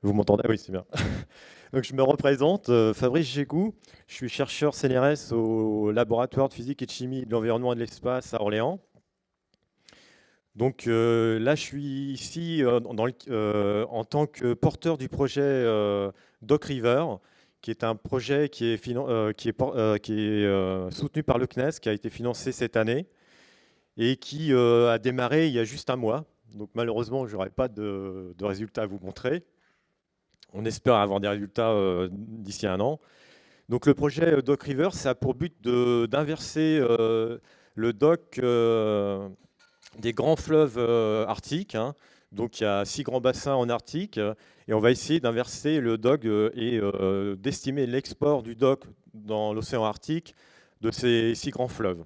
Vous m'entendez? Oui, c'est bien. Donc, je me représente, Fabrice Gécou. Je suis chercheur CNRS au laboratoire de physique et de chimie de l'environnement et de l'espace à Orléans. Donc là, je suis ici en tant que porteur du projet Doc River, qui est un projet qui est soutenu par le CNES, qui a été financé cette année et qui a démarré il y a juste un mois. Donc malheureusement, je n'aurai pas de résultats à vous montrer. On espère avoir des résultats d'ici un an. Donc le projet Doc River, ça a pour but d'inverser le dock des grands fleuves arctiques, hein. Donc il y a 6 grands bassins en Arctique et on va essayer d'inverser le dock et d'estimer l'export du dock dans l'océan Arctique de ces 6 grands fleuves.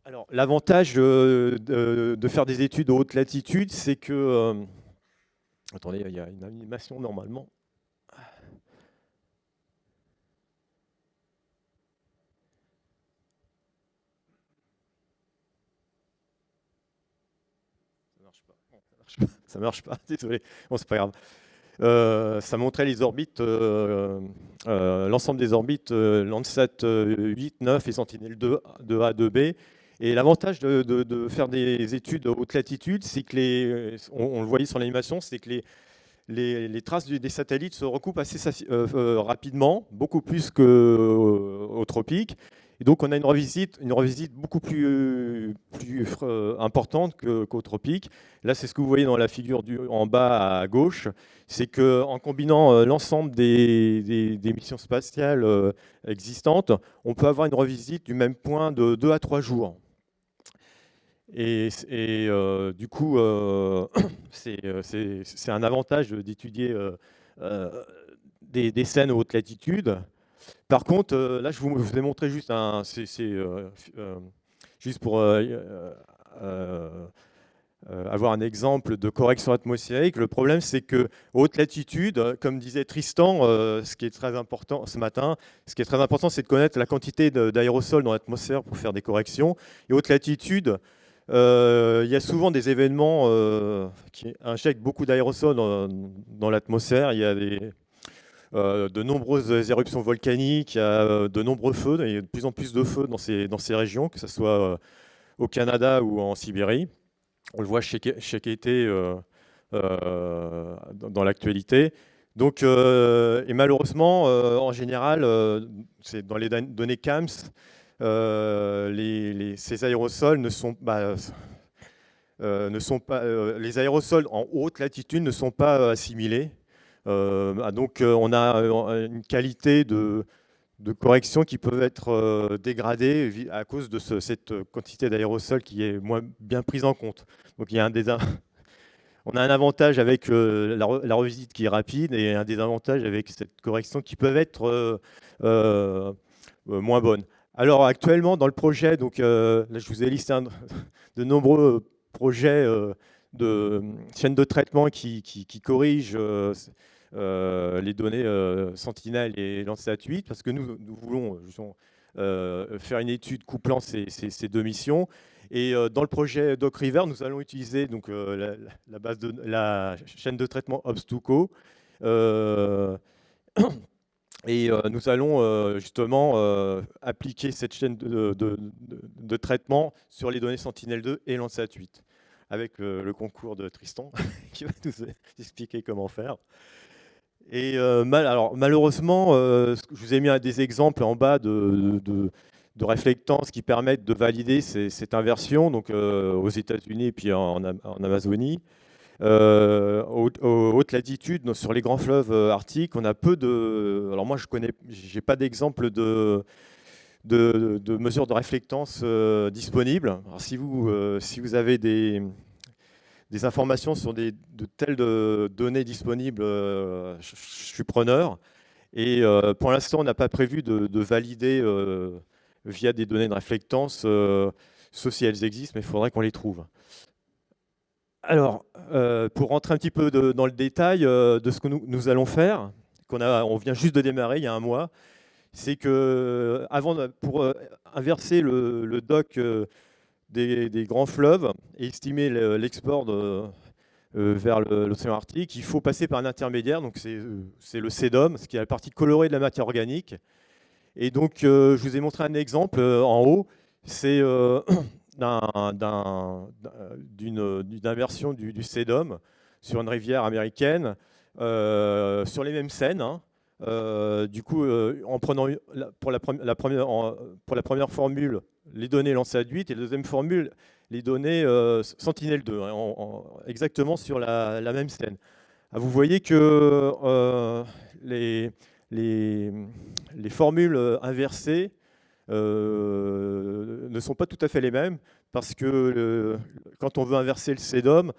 Alors l'avantage de faire des études à haute latitude, c'est que... attendez, il y a une animation normalement. Ça marche pas. Bon, ça marche pas. Ça marche pas, désolé. Bon, c'est pas grave. Ça montrait les orbites, l'ensemble des orbites Landsat 8, 9 et Sentinel-2 2A, 2B. Et l'avantage de faire des études à haute latitude, c'est que on le voyait sur l'animation, c'est que les traces des satellites se recoupent assez rapidement, beaucoup plus qu'au tropique. Et donc, on a une revisite beaucoup plus importante qu'au tropique. Là, c'est ce que vous voyez dans la figure en bas à gauche. C'est qu'en combinant l'ensemble des missions spatiales existantes, on peut avoir une revisite du même point de 2 à 3 jours. Du coup, c'est un avantage d'étudier des scènes à haute latitude. Par contre, là, je vous ai montré juste juste pour avoir un exemple de correction atmosphérique. Le problème, c'est que haute latitude, comme disait Tristan, ce qui est très important ce matin, ce qui est très important, c'est de connaître la quantité d'aérosols dans l'atmosphère pour faire des corrections. Et haute latitude, il y a souvent des événements qui injectent beaucoup d'aérosols dans l'atmosphère. Il y a de nombreuses éruptions volcaniques, il y a de nombreux feux, il y a de plus en plus de feux dans ces régions, que ce soit au Canada ou en Sibérie. On le voit chaque été dans l'actualité. Donc, et malheureusement, en général, c'est dans les données CAMS, ces aérosols les aérosols en haute latitude ne sont pas assimilés. Donc on a une qualité de correction qui peut être dégradée à cause de cette quantité d'aérosols qui est moins bien prise en compte. Donc il y a on a un avantage avec la revisite qui est rapide et un désavantage avec cette correction qui peuvent être moins bonnes. Alors actuellement dans le projet, donc là je vous ai listé de nombreux projets de chaînes de traitement qui corrigent les données Sentinel et Landsat 8 parce que nous voulons justement, faire une étude couplant ces deux missions. Et dans le projet Doc River, nous allons utiliser donc, la chaîne de traitement Obstuco. Et nous allons justement appliquer cette chaîne de traitement sur les données Sentinel-2 et Landsat 8, avec le concours de Tristan, qui va nous expliquer comment faire. Et alors, malheureusement, je vous ai mis des exemples en bas de réflectances qui permettent de valider cette inversion, donc aux États-Unis et puis en Amazonie. Aux hautes latitudes, sur les grands fleuves arctiques, on a peu de... Alors moi, j'ai pas d'exemple de mesures de réflectance disponibles. Alors si vous avez des informations sur de telles données disponibles, je suis preneur. Et pour l'instant, on n'a pas prévu de valider via des données de réflectance, sauf si elles existent, mais il faudrait qu'on les trouve. Alors, pour rentrer un petit peu dans le détail de ce que nous allons faire, on vient juste de démarrer il y a un mois, c'est que pour inverser le dock des grands fleuves et estimer l'export vers l'océan Arctique, il faut passer par un intermédiaire, donc c'est le sédum, ce qui est la partie colorée de la matière organique. Et donc, je vous ai montré un exemple en haut, c'est d'une inversion du sédum sur une rivière américaine, sur les mêmes scènes, hein. Du coup, en prenant pour la première formule les données Landsat 8 et la deuxième formule les données Sentinel-2, hein, exactement sur la même scène. Ah, vous voyez que les formules inversées ne sont pas tout à fait les mêmes, parce que quand on veut inverser le sédom,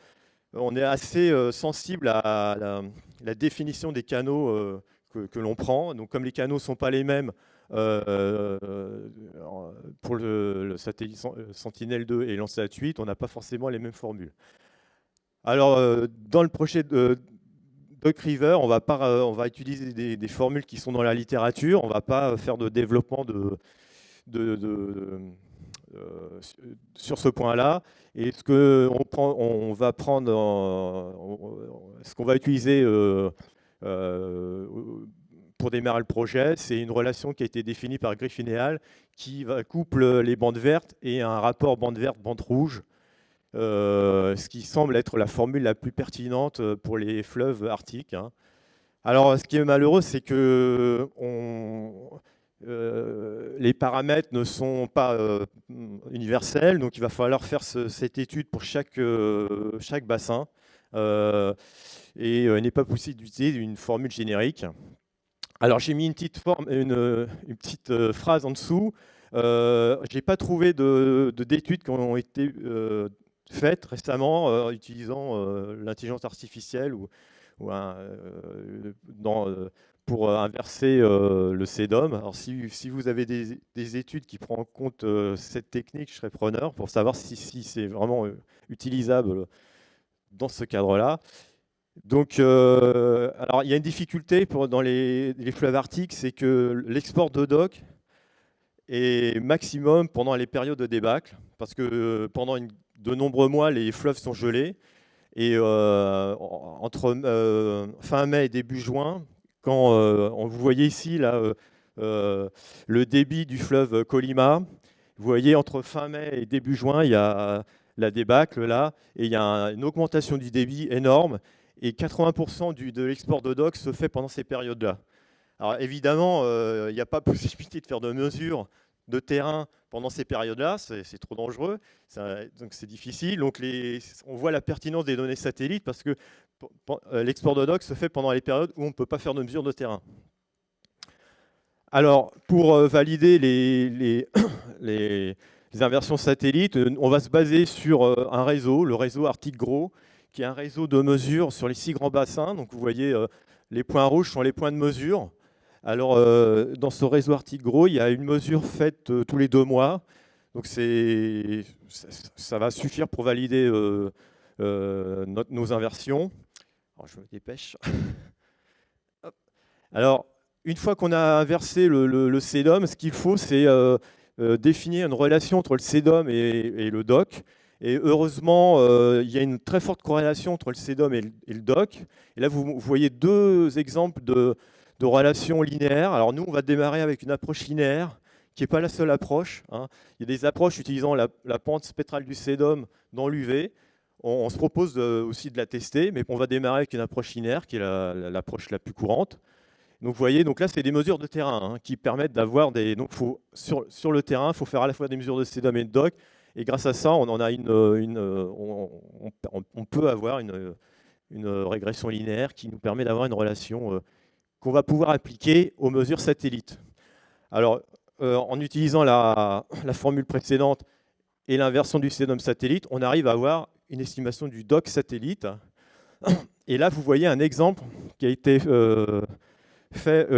on est assez sensible à la définition des canaux que l'on prend. Donc, comme les canaux ne sont pas les mêmes pour le satellite Sentinel-2 et Landsat 8, on n'a pas forcément les mêmes formules. Alors, dans le projet de Duck River, on va utiliser des formules qui sont dans la littérature. On ne va pas faire de développement sur ce point-là. Et ce qu'on va utiliser pour démarrer le projet, c'est une relation qui a été définie par Griffin et al. Qui couple les bandes vertes et un rapport bande verte, bande rouge. Ce qui semble être la formule la plus pertinente pour les fleuves arctiques, hein. Alors, ce qui est malheureux, c'est que les paramètres ne sont pas universels, donc il va falloir faire cette étude pour chaque bassin, et il n'est pas possible d'utiliser une formule générique. Alors, j'ai mis une petite phrase en dessous. Je n'ai pas trouvé d'études qui ont été faites récemment utilisant l'intelligence artificielle pour inverser le sédom. Alors, si vous avez des études qui prennent en compte cette technique, je serais preneur pour savoir si c'est vraiment utilisable dans ce cadre-là. Donc, alors, il y a une difficulté dans les fleuves arctiques, c'est que l'export de dock est maximum pendant les périodes de débâcle, parce que pendant de nombreux mois, les fleuves sont gelés. Et entre fin mai et début juin, quand vous voyez ici là, le débit du fleuve Colima, vous voyez entre fin mai et début juin, il y a la débâcle là, et il y a une augmentation du débit énorme, et 80% de l'export de dock se fait pendant ces périodes-là. Alors évidemment, il n'y a pas possibilité de faire de mesures de terrain pendant ces périodes-là, c'est trop dangereux, donc c'est difficile. Donc on voit la pertinence des données satellites, parce que l'export de dock se fait pendant les périodes où on ne peut pas faire de mesures de terrain. Alors, pour valider les inversions satellites, on va se baser sur un réseau, le réseau Arctic GROW, qui est un réseau de mesures sur les 6 grands bassins. Donc vous voyez, les points rouges sont les points de mesure. Alors, dans ce réseau Arctic GROW, il y a une mesure faite tous les 2 mois. Donc, ça va suffire pour valider nos inversions. Alors, je me dépêche. Alors, une fois qu'on a inversé le sédom, ce qu'il faut, c'est définir une relation entre le sédom et le dock. Et heureusement, il y a une très forte corrélation entre le sédom et le dock. Et là, vous voyez 2 exemples de relations linéaires. Alors nous, on va démarrer avec une approche linéaire, qui n'est pas la seule approche, hein. Il y a des approches utilisant la pente spectrale du sédom dans l'UV. On se propose aussi de la tester, mais on va démarrer avec une approche linéaire, qui est l'approche la plus courante. Donc vous voyez, donc là, c'est des mesures de terrain, hein, qui permettent d'avoir des... Donc sur le terrain, il faut faire à la fois des mesures de sédom et de dock. Et grâce à ça, on peut avoir une régression linéaire qui nous permet d'avoir une relation qu'on va pouvoir appliquer aux mesures satellites. Alors, en utilisant la formule précédente et l'inversion du sédom satellite, on arrive à avoir une estimation du dock satellite. Et là, vous voyez un exemple qui a été fait,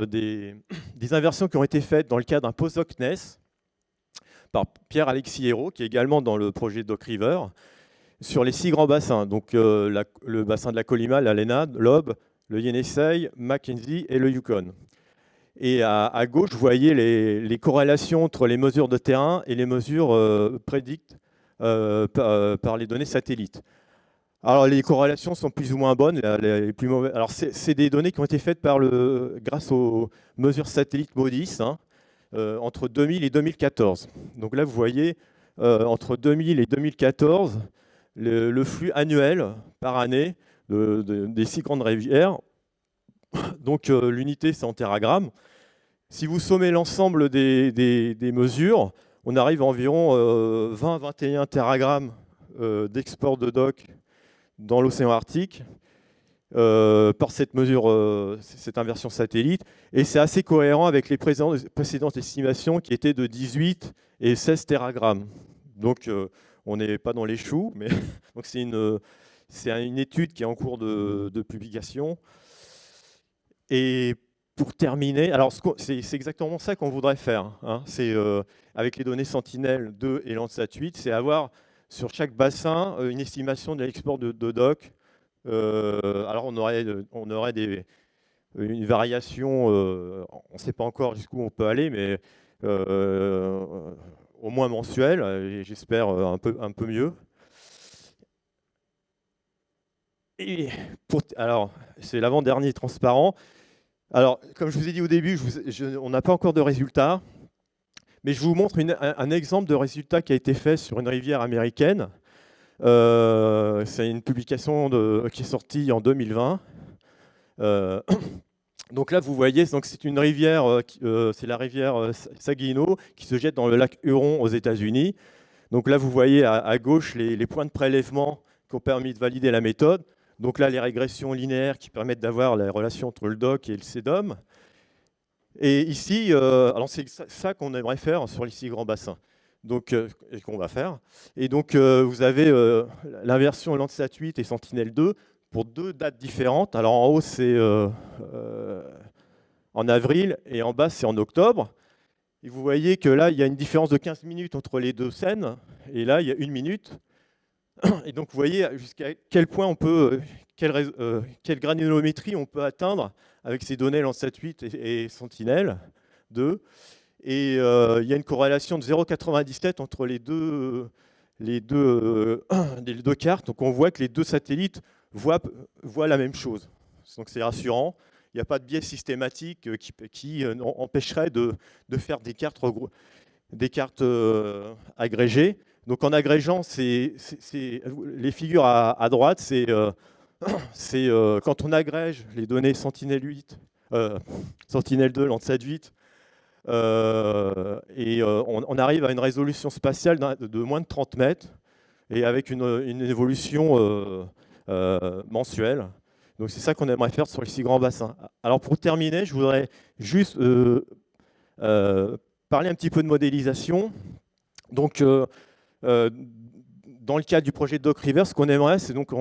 des inversions qui ont été faites dans le cadre d'un postdoc NES par Pierre-Alexis Hérault, qui est également dans le projet Duck River, sur les 6 grands bassins. Donc, le bassin de la Colima, la Lénade, l'Aube, le Yenisei, Mackenzie et le Yukon. Et à gauche, vous voyez les corrélations entre les mesures de terrain et les mesures prédictes par les données satellites. Alors les corrélations sont plus ou moins bonnes, les plus mauvaises. Alors c'est des données qui ont été faites grâce aux mesures satellites MODIS, hein, entre 2000 et 2014. Donc là vous voyez, entre 2000 et 2014, le flux annuel par année des 6 grandes rivières. Donc l'unité c'est en téragrammes. Si vous sommez l'ensemble des mesures, on arrive à environ 20-21 téragrammes d'export de doc dans l'océan Arctique par cette mesure, cette inversion satellite. Et c'est assez cohérent avec les précédentes estimations qui étaient de 18 et 16 téragrammes. Donc on n'est pas dans les choux, mais c'est une étude qui est en cours de publication. Et pour terminer, alors c'est exactement ça qu'on voudrait faire, hein. C'est avec les données Sentinel-2 et Landsat 8, c'est avoir sur chaque bassin une estimation de l'export de doc. Alors on aurait une variation, on ne sait pas encore jusqu'où on peut aller, mais au moins mensuelle, et j'espère un peu mieux. Et alors, c'est l'avant-dernier transparent. Alors, comme je vous ai dit au début, on n'a pas encore de résultats, mais je vous montre un exemple de résultat qui a été fait sur une rivière américaine. C'est une publication qui est sortie en 2020. Donc là, vous voyez, c'est une rivière, c'est la rivière Saginaw qui se jette dans le lac Huron aux États-Unis. Donc là, vous voyez à gauche les points de prélèvement qui ont permis de valider la méthode. Donc là, les régressions linéaires qui permettent d'avoir la relation entre le DOC et le CEDOM. Et ici, alors c'est ça qu'on aimerait faire sur les 6 grands bassins. Donc, et qu'on va faire. Et donc, vous avez l'inversion Landsat 8 et Sentinel-2 pour 2 dates différentes. Alors en haut, c'est en avril et en bas, c'est en octobre. Et vous voyez que là, il y a une différence de 15 minutes entre les 2 scènes. Et là, il y a 1 minute. Et donc, vous voyez jusqu'à quel point on peut, quelle granulométrie on peut atteindre avec ces données Landsat 8 et Sentinel-2. Et il y a une corrélation de 0,97 entre les deux cartes. Donc on voit que les 2 satellites voient la même chose. Donc c'est rassurant. Il n'y a pas de biais systématique qui empêcherait de faire des cartes agrégées. Donc en agrégeant, les figures à droite, c'est quand on agrège les données Sentinel-8, Sentinel-2, Landsat 8, et on arrive à une résolution spatiale de moins de 30 mètres et avec une évolution mensuelle. Donc c'est ça qu'on aimerait faire sur les 6 grands bassins. Alors pour terminer, je voudrais juste parler un petit peu de modélisation. Donc dans le cadre du projet Doc River, ce qu'on aimerait, c'est donc,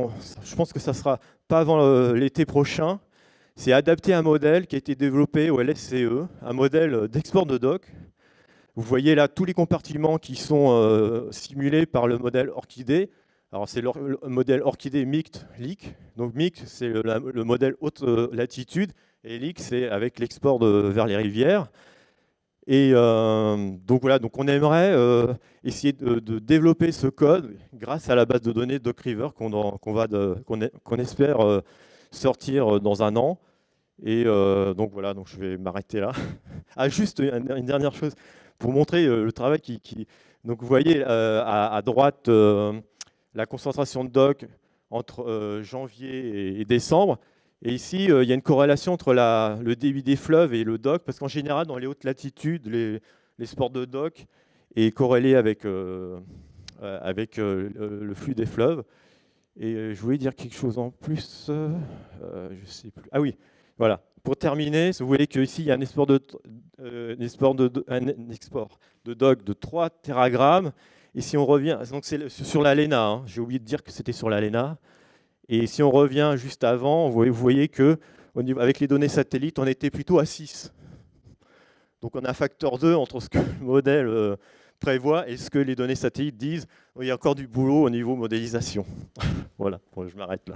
je pense que ça sera pas avant l'été prochain, c'est adapter un modèle qui a été développé au LSCE, un modèle d'export de doc. Vous voyez là tous les compartiments qui sont simulés par le modèle Orchidée. Alors c'est le modèle Orchidée MICT LEAK. Donc MICT, c'est le modèle haute latitude, et LEAK, c'est avec l'export vers les rivières. Et donc voilà, donc on aimerait essayer de développer ce code grâce à la base de données Doc River qu'on espère sortir dans un an. Et donc voilà, donc je vais m'arrêter là. Ah, juste une dernière chose pour montrer le travail Donc vous voyez à droite la concentration de doc entre janvier et décembre. Et ici, il y a une corrélation entre le débit des fleuves et le doc, parce qu'en général, dans les hautes latitudes, les sports de doc est corrélé avec le flux des fleuves. Et je voulais dire quelque chose en plus, je sais plus. Ah oui, voilà. Pour terminer, vous voyez qu'ici, il y a un export de doc de 3 téragrammes. Et si on revient, donc c'est sur la LENA, hein, j'ai oublié de dire que c'était sur la LENA. Et si on revient juste avant, vous voyez que avec les données satellites, on était plutôt à 6. Donc on a un facteur 2 entre ce que le modèle prévoit et ce que les données satellites disent. Il y a encore du boulot au niveau modélisation. Voilà, bon, je m'arrête là.